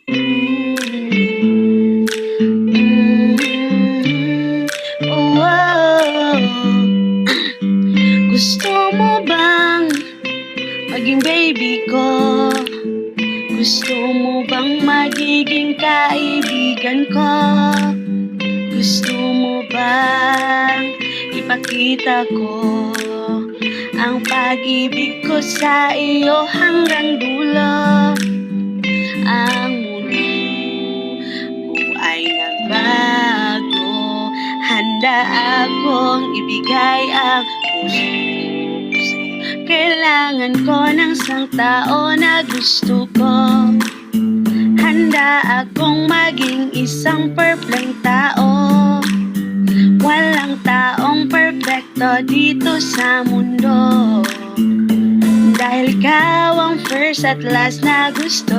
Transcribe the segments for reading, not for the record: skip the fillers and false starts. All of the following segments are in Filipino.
Mm, oh. Gusto mo bang maging baby ko? Gusto mo bang magiging kaibigan ko? Gusto mo bang ipakita ko ang pag-ibig ko sa iyo hanggang dulo? Ang mundo ko ay nagbago, handa akong ibigay ang puso ko sa'yo. Kailangan ko ng isang tao na gusto ko. Handa akong maging isang perfect tao. Walang taong perfecto dito sa mundo, dahil ikaw ang first at last na gusto.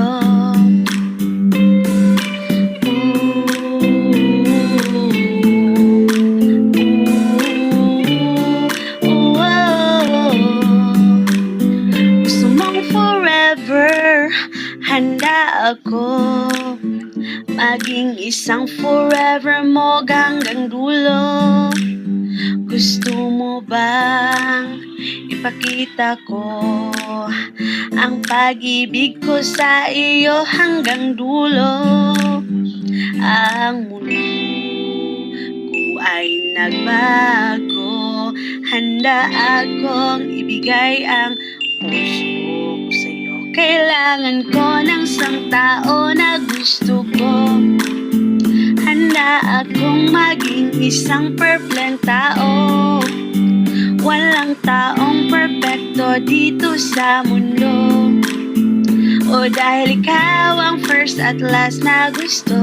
Gusto mong forever, handa ako maging isang forever mo hanggang dulo. Gusto mo bang ipakita ko ang pag-ibig ko sa iyo hanggang dulo? Ang mundo ko ay nagbago, handa akong ibigay ang puso ko sa'yo. Kailangan ko ng isang tao na gusto ko. Handa akong maging isang perfect tao. Walang taong perfecto dito sa mundo, dahil ikaw ang first at last na gusto.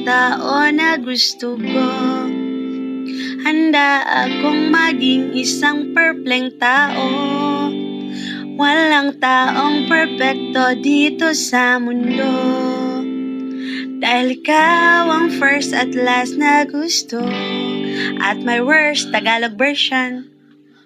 Tao na gusto ko. Handa akong maging isang perfect tao. Walang taong perfecto dito sa mundo, dahil ikaw ang first at last na gusto. At my worst Tagalog version.